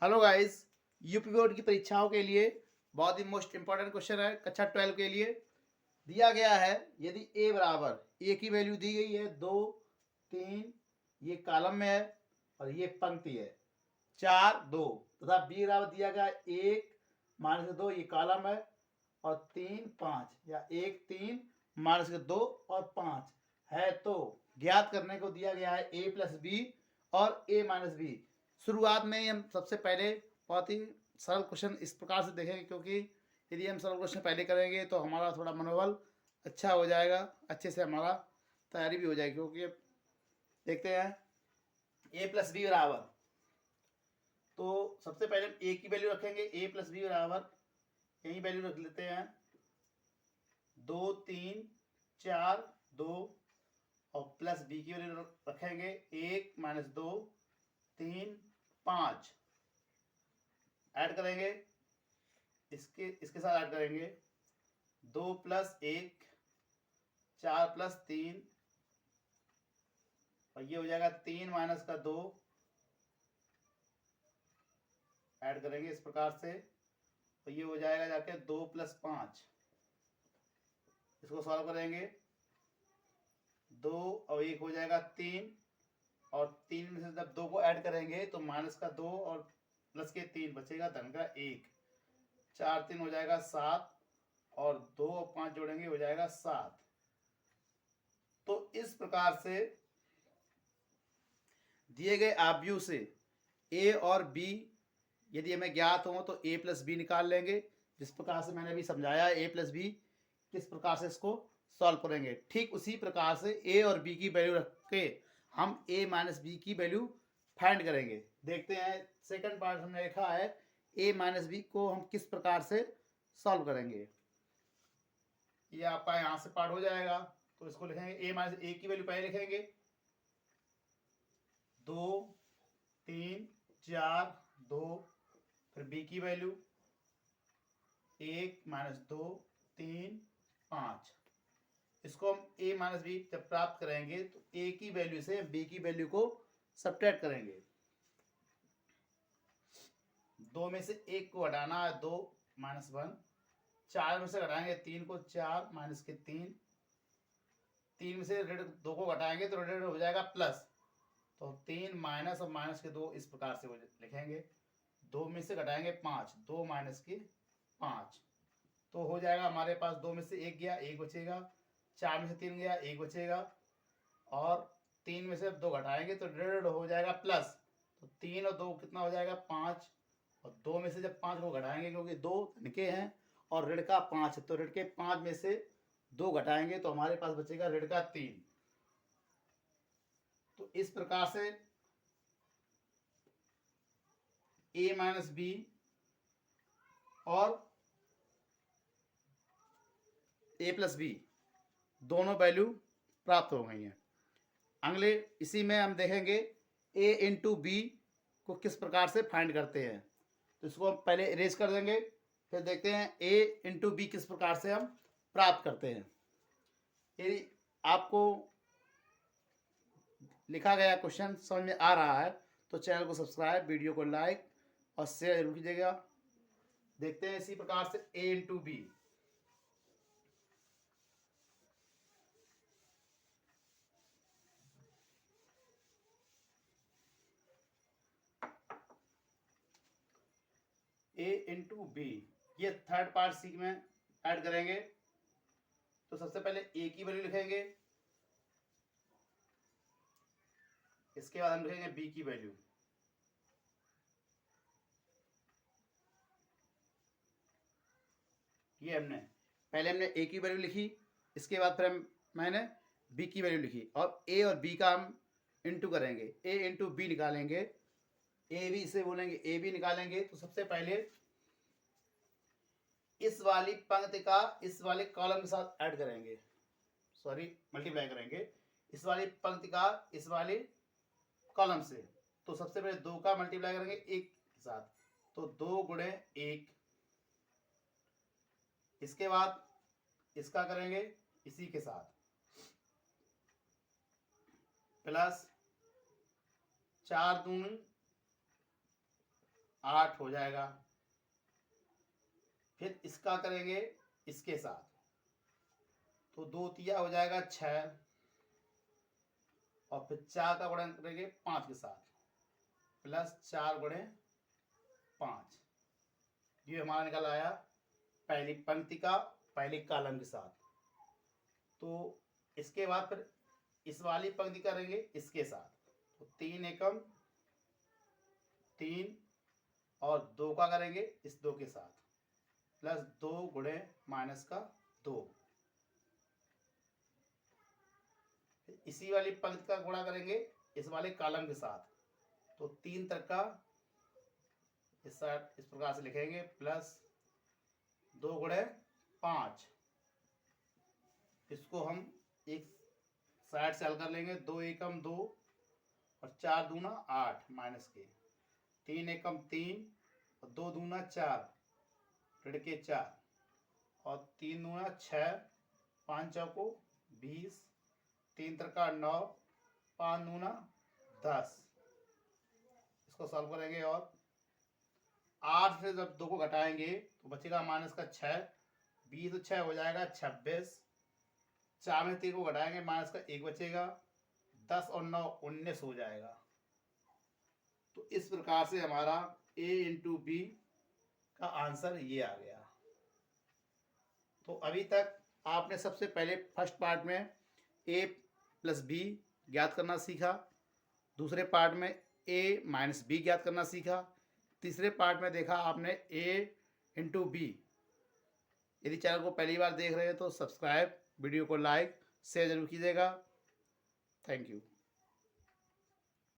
Hello guys, UP board की परीक्षाओं के लिए बहुत ही मोस्ट इंपॉर्टेंट क्वेश्चन है कक्षा 12 के लिए। दिया गया है यदि ए बराबर ए की वैल्यू दी गई है 2, 3, ये कॉलम में है और ये पंक्ति है 4, 2 तथा बी बराबर दिया गया 1 माइनस 2, ये कॉलम है और 3, 5 या 1, 3 माइनस 2 और 5 है, तो ज्ञात करने को दिया गया है ए प्लस बी और ए माइनस बी। शुरुआत में ही हम सबसे पहले बहुत ही सरल क्वेश्चन इस प्रकार से देखेंगे, क्योंकि यदि हम सरल क्वेश्चन पहले करेंगे तो हमारा थोड़ा मनोबल अच्छा हो जाएगा, अच्छे से हमारा तैयारी भी हो जाएगी। क्योंकि देखते हैं ए प्लस बी बराबर, तो सबसे पहले ए की वैल्यू रखेंगे, ए प्लस बी बराबर यही वैल्यू रख लेते हैं 2, 3, 4, 2 और प्लस बी की वैल्यू रखेंगे 1 माइनस 2, 3, 5 ऐड करेंगे, इसके साथ ऐड करेंगे 2 प्लस 1, 4 प्लस 3 और ये हो जाएगा 3 माइनस का 2 ऐड करेंगे इस प्रकार से, तो ये हो जाएगा जाके 2 प्लस 5। इसको सॉल्व करेंगे 2 और 1 हो जाएगा 3 और 3 में से जब 2 को ऐड करेंगे तो माइनस का 2 और प्लस के 3 बचेगा धन का 1, 4 3 हो जाएगा 7 और 2 और 5 जोड़ेंगे हो जाएगा 7। तो इस प्रकार से दिए गए आव्यूह से ए और बी यदि हमें ज्ञात हो तो ए प्लस बी निकाल लेंगे। जिस प्रकार से मैंने अभी समझाया ए प्लस बी किस प्रकार से इसको सॉल्व करेंगे, ठीक उसी प्रकार से ए और बी की वैल्यू रख के हम ए माइनस बी की वैल्यू फाइंड करेंगे। देखते हैं सेकंड पार्ट हमने लिखा है ए माइनस बी को हम किस प्रकार से सॉल्व करेंगे। ये आपका यहाँ से पार्ट हो जाएगा, तो इसको लिखेंगे ए माइनस ए की वैल्यू पहले लिखेंगे 2, 3, 4, 2, फिर बी की वैल्यू 1 माइनस 2, 3, 5। इसको हम ए माइनस बी जब प्राप्त करेंगे तो ए की वैल्यू से बी की वैल्यू को सब्ट्रैक्ट करेंगे। 2 में से 1 को हटाना है 2 माइनस 1, 4 में से घटाएंगे 3 को 4 माइनस के 3, 3 में से ऋण 2 को घटाएंगे तो ऋण हो जाएगा प्लस, तो 3 माइनस और माइनस के 2 इस प्रकार से लिखेंगे। 2 में से घटाएंगे 5, 2 माइनस के 5, तो हो जाएगा हमारे पास 2 में से 1 गया 1 बचेगा, 4 में से 3 गया 1 बचेगा और 3 में से 2 घटाएंगे तो ऋण हो जाएगा प्लस, तो 3 और 2 कितना हो जाएगा 5 और 2 में से जब 5 को घटाएंगे क्योंकि 2 धन के हैं और ऋण का 5 है, तो ऋण के 5 में से 2 घटाएंगे तो हमारे पास बचेगा ऋण का 3। तो इस प्रकार से ए माइनस बी और ए प्लस बी दोनों वैल्यू प्राप्त हो गई हैं। अगले इसी में हम देखेंगे ए इंटू बी को किस प्रकार से फाइंड करते हैं, तो इसको हम पहले इरेज कर देंगे, फिर देखते हैं ए इंटू बी किस प्रकार से हम प्राप्त करते हैं। यदि आपको लिखा गया क्वेश्चन समझ में आ रहा है तो चैनल को सब्सक्राइब, वीडियो को लाइक और शेयर जरूर कीजिएगा। देखते हैं इसी प्रकार से ए इंटू बी। ए इंटू बी, ये थर्ड पार्ट सी में ऐड करेंगे, तो सबसे पहले ए की वैल्यू लिखेंगे, इसके बाद हम लिखेंगे बी की वैल्यू। ये हमने ए की वैल्यू लिखी, इसके बाद फिर मैंने बी की वैल्यू लिखी और ए और बी का हम इंटू करेंगे, ए इंटू बी निकालेंगे, ए बी से बोलेंगे ए बी निकालेंगे। तो सबसे पहले इस वाली पंक्ति का इस वाले कॉलम के साथ ऐड करेंगे, सॉरी मल्टीप्लाई करेंगे इस वाली पंक्ति का इस वाले कॉलम से। तो सबसे पहले 2 का मल्टीप्लाई करेंगे 1 के साथ, तो 2 गुणे 1, इसके बाद इसका करेंगे इसी के साथ प्लस 4 दूनी 8 हो जाएगा। फिर इसका करेंगे इसके साथ, तो 2 तिया हो जाएगा 6, और फिर 4 का गुणन करेंगे 5 के साथ, प्लस 4 गुणे 5। ये हमारा निकल आया पहली पंक्ति का पहले कॉलम के साथ। तो इसके बाद फिर इस वाली पंक्ति करेंगे इसके साथ, तो 3 एकम 3 और 2 का करेंगे इस 2 के साथ, प्लस 2 गुणे माइनस का 2। इसी वाली पंक्ति का गुणा करेंगे इस वाले कॉलम के साथ, तो 3 तक का इस प्रकार से लिखेंगे, प्लस 2 गुणे 5। इसको हम एक साइड से हल कर लेंगे, 2 एकम 2 और 4 दूना 8 माइनस के, 3 एकम 3 और 2 दूना 4 ऋण के 4, और 3 दूना 6, 5 चौको 20, 3 त्रिका 9, 5 दूना 10। इसको सॉल्व करेंगे और 8 से जब 2 को घटाएंगे तो बचेगा माइनस का 6, 20 और 6 हो जाएगा 26, 4 में 3 को घटाएंगे माइनस का 1 बचेगा, 10 और 9 19 हो जाएगा। तो इस प्रकार से हमारा a इंटू बी का आंसर ये आ गया। तो अभी तक आपने सबसे पहले फर्स्ट पार्ट में a प्लस बी ज्ञात करना सीखा, दूसरे पार्ट में a माइनस बी ज्ञात करना सीखा, तीसरे पार्ट में देखा आपने a इंटू बी। यदि चैनल को पहली बार देख रहे हैं तो सब्सक्राइब, वीडियो को लाइक शेयर जरूर कीजिएगा। Thank you.